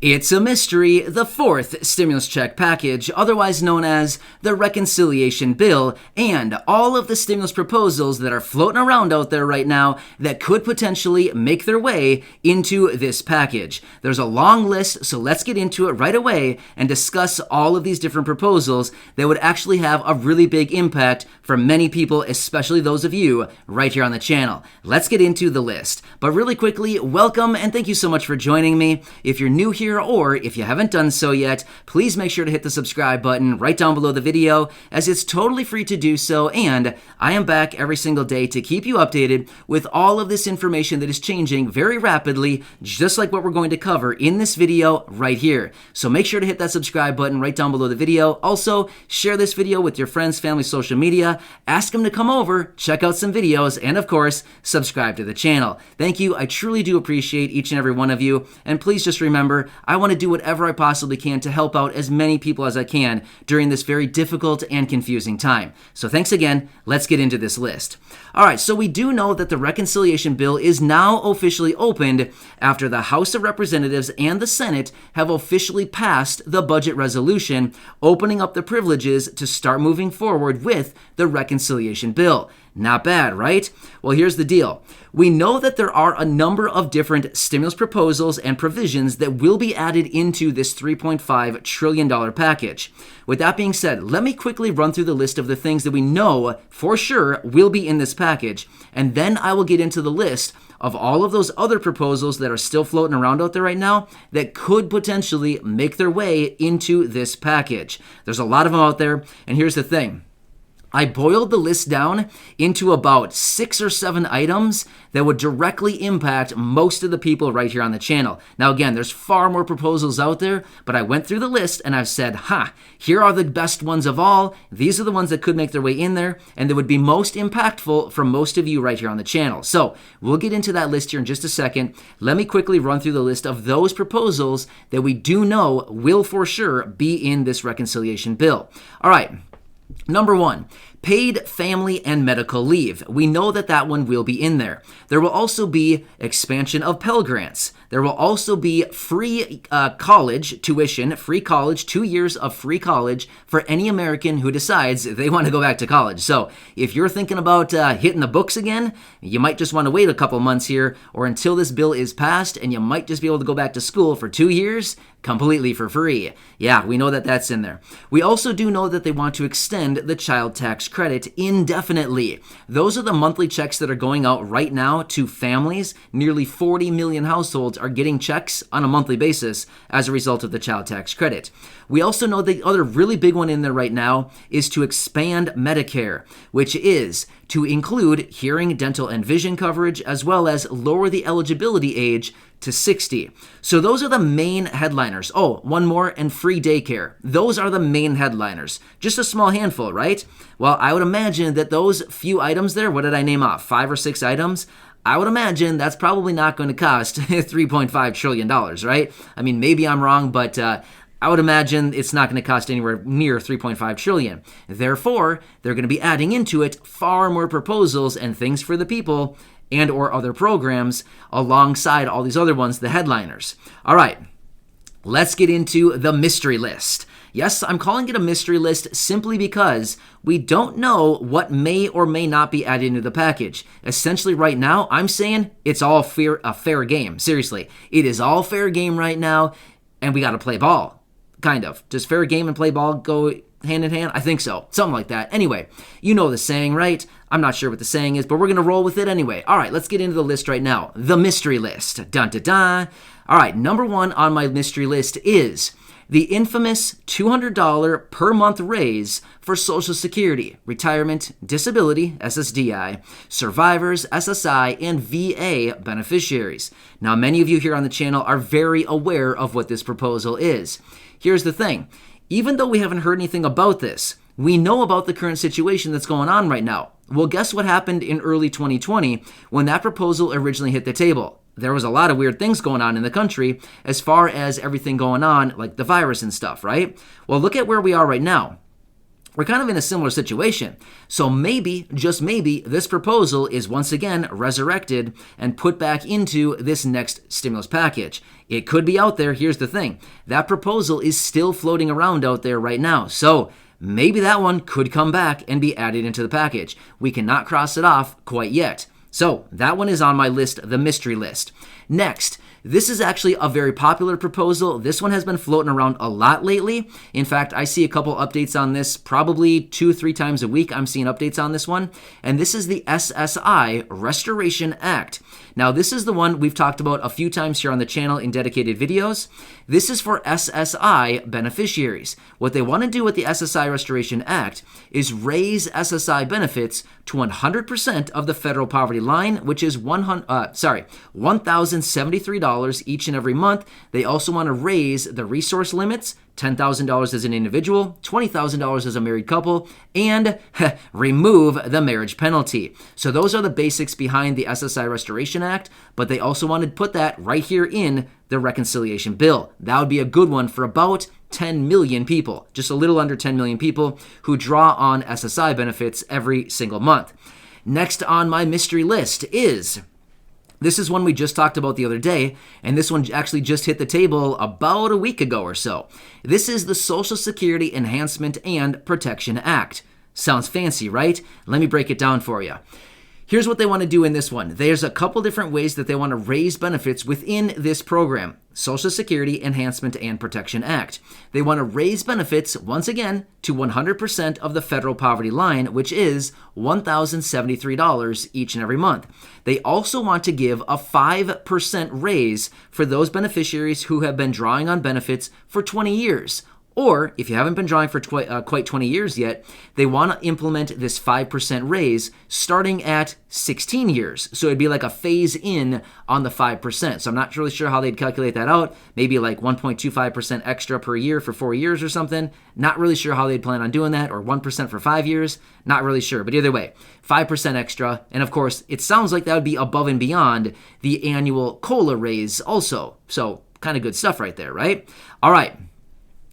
It's a mystery, the fourth stimulus check package, otherwise known as the reconciliation bill, and all of the stimulus proposals that are floating around out there right now that could potentially make their way into this package. There's a long list, so let's get into it right away and discuss all of these different proposals that would actually have a really big impact for many people, especially those of you right here on the channel. Let's get into the list. But really quickly, welcome and thank you so much for joining me. If you're new here, or if you haven't done so yet, please make sure to hit the subscribe button right down below the video, as it's totally free to do so, and I am back every single day to keep you updated with all of this information that is changing very rapidly, just like what we're going to cover in this video right here. So make sure to hit that subscribe button right down below the video. Also, share this video with your friends, family, social media, ask them to come over, check out some videos, and of course, subscribe to the channel. Thank you. I truly do appreciate each and every one of you, and please just remember, I want to do whatever I possibly can to help out as many people as I can during this very difficult and confusing time. So thanks again. Let's get into this list. All right, so we do know that the reconciliation bill is now officially opened after the House of Representatives and the Senate have officially passed the budget resolution, opening up the privileges to start moving forward with the reconciliation bill. Not bad, right? Well, here's the deal. We know that there are a number of different stimulus proposals and provisions that will be added into this $3.5 trillion package. With that being said, let me quickly run through the list of the things that we know for sure will be in this package, and then I will get into the list of all of those other proposals that are still floating around out there right now that could potentially make their way into this package. There's a lot of them out there, and here's the thing. I boiled the list down into about 6 or 7 items that would directly impact most of the people right here on the channel. Now again, there's far more proposals out there, but I went through the list and I've said, here are the best ones of all. These are the ones that could make their way in there and that would be most impactful for most of you right here on the channel. So we'll get into that list here in just a second. Let me quickly run through the list of those proposals that we do know will for sure be in this reconciliation bill. All right. Number 1, paid family and medical leave. We know that that one will be in there. There will also be expansion of Pell Grants. There will also be free college tuition, free college, 2 years of free college for any American who decides they want to go back to college. So if you're thinking about hitting the books again, you might just want to wait a couple months here or until this bill is passed, and you might just be able to go back to school for 2 years completely for free. Yeah, we know that that's in there. We also do know that they want to extend the child tax credit indefinitely. Those are the monthly checks that are going out right now to families. Nearly 40 million households are getting checks on a monthly basis as a result of the child tax credit. We also know the other really big one in there right now is to expand Medicare, which is to include hearing, dental, and vision coverage, as well as lower the eligibility age to 60. So those are the main headliners. Oh, one more, and free daycare. Those are the main headliners. Just a small handful, right? Well, I would imagine that those few items there, what did I name off? 5 or 6 items? I would imagine that's probably not going to cost $3.5 trillion, right? I mean, maybe I'm wrong, but I would imagine it's not going to cost anywhere near $3.5 trillion. Therefore, they're going to be adding into it far more proposals and things for the people and or other programs alongside all these other ones, the headliners. All right, let's get into the mystery list. Yes, I'm calling it a mystery list simply because we don't know what may or may not be added into the package. Essentially right now, I'm saying it's all a fair game. Seriously, it is all fair game right now, and we got to play ball. Kind of. Does fair game and play ball go hand in hand? I think so. Something like that. Anyway, you know the saying, right? I'm not sure what the saying is, but we're going to roll with it anyway. All right, let's get into the list right now. The mystery list. Dun, dun, dun. All right, number 1 on my mystery list is the infamous $200 per month raise for Social Security, retirement, disability, SSDI, survivors, SSI, and VA beneficiaries. Now, many of you here on the channel are very aware of what this proposal is. Here's the thing. Even though we haven't heard anything about this, we know about the current situation that's going on right now. Well, guess what happened in early 2020 when that proposal originally hit the table? There was a lot of weird things going on in the country as far as everything going on, like the virus and stuff, right? Well, look at where we are right now. we're kind of in a similar situation. So maybe, just maybe, this proposal is once again resurrected and put back into this next stimulus package. It could be out there. Here's the thing. That proposal is still floating around out there right now. So maybe that one could come back and be added into the package. We cannot cross it off quite yet. So that one is on my list, the mystery list. Next, this is actually a very popular proposal. This one has been floating around a lot lately. In fact, I see a couple updates on this probably 2-3 times a week. I'm seeing updates on this one. And this is the SSI Restoration Act. Now, this is the one we've talked about a few times here on the channel in dedicated videos. This is for SSI beneficiaries. What they want to do with the SSI Restoration Act is raise SSI benefits to 100% of the federal poverty line, which is $1,073 each and every month. They also want to raise the resource limits, $10,000 as an individual, $20,000 as a married couple, and remove the marriage penalty. So those are the basics behind the SSI Restoration Act, but they also want to put that right here in the reconciliation bill. That would be a good one for about 10 million people, just a little under 10 million people who draw on SSI benefits every single month. Next on my mystery list is... This is one we just talked about the other day, and this one actually just hit the table about a week ago or so. This is the Social Security Enhancement and Protection Act. Sounds fancy, right? Let me break it down for you. Here's what they want to do in this one. There's a couple different ways that they want to raise benefits within this program. Social Security Enhancement and Protection Act. They want to raise benefits, once again, to 100% of the federal poverty line, which is $1,073 each and every month. They also want to give a 5% raise for those beneficiaries who have been drawing on benefits for 20 years. Or, if you haven't been drawing for quite 20 years yet, they want to implement this 5% raise starting at 16 years. So it'd be like a phase in on the 5%. So I'm not really sure how they'd calculate that out. Maybe like 1.25% extra per year for 4 years or something. Not really sure how they'd plan on doing that, or 1% for 5 years. Not really sure. But either way, 5% extra. And of course, it sounds like that would be above and beyond the annual COLA raise also. So kind of good stuff right there, right? All right.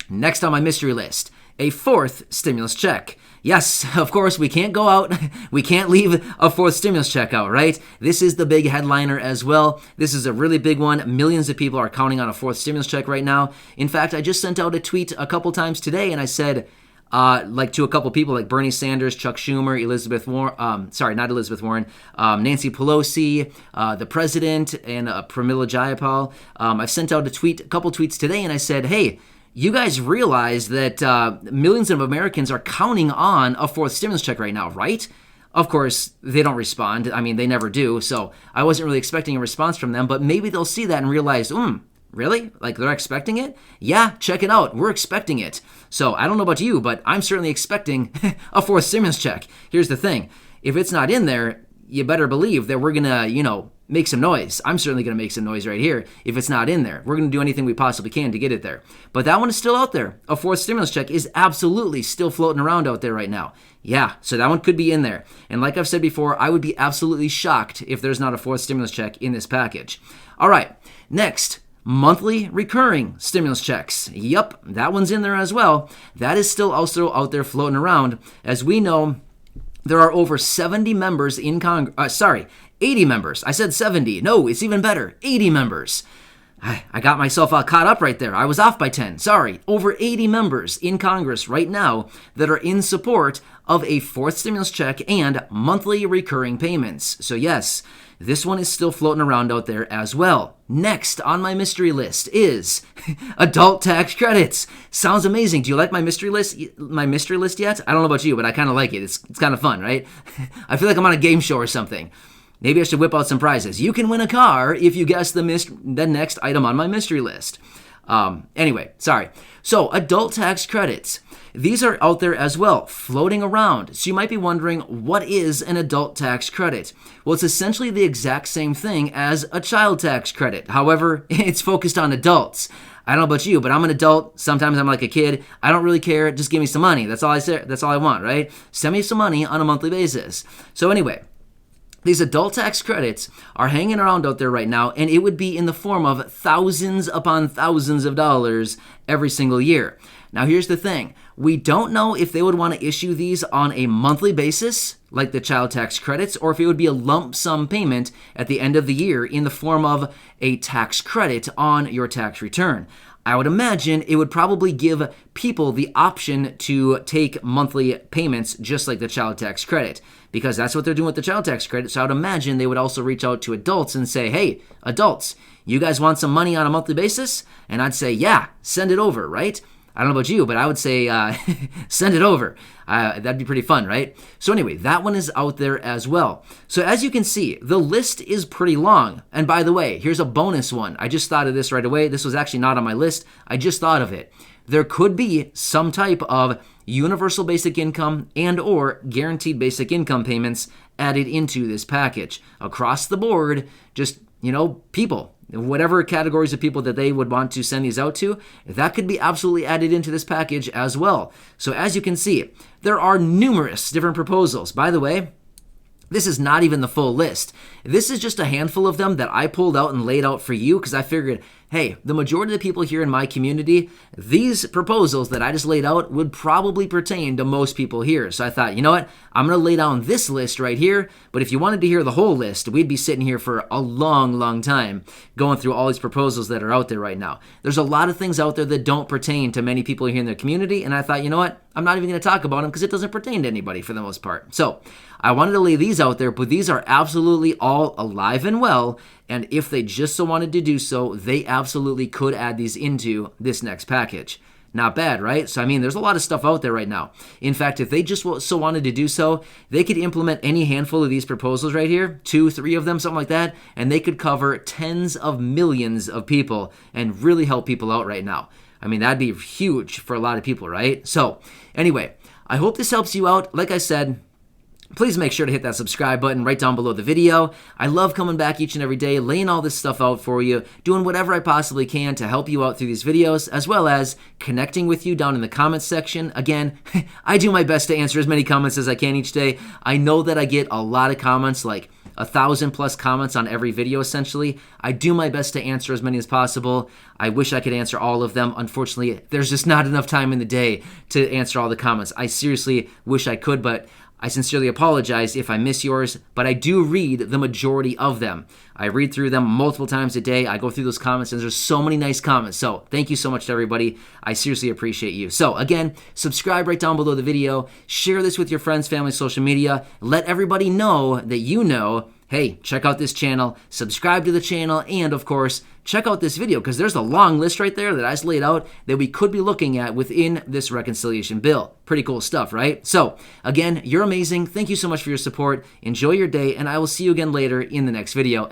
Next on my mystery list, a fourth stimulus check. Yes, of course, we can't go out. We can't leave a fourth stimulus check out, right? This is the big headliner as well. This is a really big one. Millions of people are counting on a fourth stimulus check right now. In fact, I just sent out a tweet a couple times today, and I said, to a couple people like Bernie Sanders, Chuck Schumer, Nancy Pelosi, the president, and Pramila Jayapal. I've sent out a couple tweets today, and I said, hey, you guys realize that millions of Americans are counting on a fourth stimulus check right now, right? Of course, they don't respond. I mean, they never do. So I wasn't really expecting a response from them, but maybe they'll see that and realize, really? Like they're expecting it? Yeah, check it out. We're expecting it. So I don't know about you, but I'm certainly expecting a fourth stimulus check. Here's the thing. If it's not in there, you better believe that we're going to, make some noise. I'm certainly going to make some noise right here if it's not in there. We're going to do anything we possibly can to get it there. But that one is still out there. A fourth stimulus check is absolutely still floating around out there right now. Yeah, so that one could be in there. And like I've said before, I would be absolutely shocked if there's not a fourth stimulus check in this package. All right, next, monthly recurring stimulus checks. Yep, that one's in there as well. That is still also out there floating around. As we know, there are over 70 members in Congress. 80 members. I said 70. No, it's even better. 80 members. I got myself caught up right there. I was off by 10. Sorry. Over 80 members in Congress right now that are in support of a fourth stimulus check and monthly recurring payments. So yes, this one is still floating around out there as well. Next on my mystery list is adult tax credits. Sounds amazing. Do you like my mystery list? Yet? I don't know about you, but I kind of like it. It's kind of fun, right? I feel like I'm on a game show or something. Maybe I should whip out some prizes. You can win a car if you guess the next item on my mystery list. Anyway, sorry. So, adult tax credits. These are out there as well, floating around. So you might be wondering, what is an adult tax credit? Well, it's essentially the exact same thing as a child tax credit. However, it's focused on adults. I don't know about you, but I'm an adult. Sometimes I'm like a kid. I don't really care. Just give me some money. That's all I say. That's all I want, right? Send me some money on a monthly basis. So anyway, these adult tax credits are hanging around out there right now, and it would be in the form of thousands upon thousands of dollars every single year. Now, here's the thing. We don't know if they would want to issue these on a monthly basis, like the child tax credits, or if it would be a lump sum payment at the end of the year in the form of a tax credit on your tax return. I would imagine it would probably give people the option to take monthly payments just like the child tax credit, because that's what they're doing with the child tax credit. So I would imagine they would also reach out to adults and say, hey, adults, you guys want some money on a monthly basis? And I'd say, yeah, send it over, right? I don't know about you, but I would say send it over. That'd be pretty fun, right? So anyway, that one is out there as well. So as you can see, the list is pretty long. And by the way, here's a bonus one. I just thought of this right away. This was actually not on my list. I just thought of it. There could be some type of universal basic income and or guaranteed basic income payments added into this package. Across the board, just, people. Whatever categories of people that they would want to send these out to, that could be absolutely added into this package as well. So as you can see, there are numerous different proposals. By the way, this is not even the full list. This is just a handful of them that I pulled out and laid out for you because I figured, hey, the majority of the people here in my community, these proposals that I just laid out would probably pertain to most people here. So I thought, you know what? I'm going to lay down this list right here. But if you wanted to hear the whole list, we'd be sitting here for a long, long time going through all these proposals that are out there right now. There's a lot of things out there that don't pertain to many people here in the community. And I thought, you know what? I'm not even going to talk about them because it doesn't pertain to anybody for the most part. So I wanted to lay these out there, but these are absolutely all alive and well. And if they just so wanted to do so, they absolutely could add these into this next package. Not bad, right? So, there's a lot of stuff out there right now. In fact, if they just so wanted to do so, they could implement any handful of these proposals right here, 2, 3 of them, something like that, and they could cover tens of millions of people and really help people out right now. That'd be huge for a lot of people, right? So, anyway, I hope this helps you out. Like I said, please make sure to hit that subscribe button right down below the video. I love coming back each and every day, laying all this stuff out for you, doing whatever I possibly can to help you out through these videos, as well as connecting with you down in the comments section. Again, I do my best to answer as many comments as I can each day. I know that I get a lot of comments, like 1,000+ comments on every video, essentially. I do my best to answer as many as possible. I wish I could answer all of them. Unfortunately, there's just not enough time in the day to answer all the comments. I seriously wish I could, but I sincerely apologize if I miss yours, but I do read the majority of them. I read through them multiple times a day. I go through those comments, and there's so many nice comments. So thank you so much to everybody. I seriously appreciate you. So again, subscribe right down below the video. Share this with your friends, family, social media. Let everybody know that you know, hey, check out this channel, subscribe to the channel, and of course, check out this video because there's a long list right there that I just laid out that we could be looking at within this reconciliation bill. Pretty cool stuff, right? So again, you're amazing. Thank you so much for your support. Enjoy your day, and I will see you again later in the next video.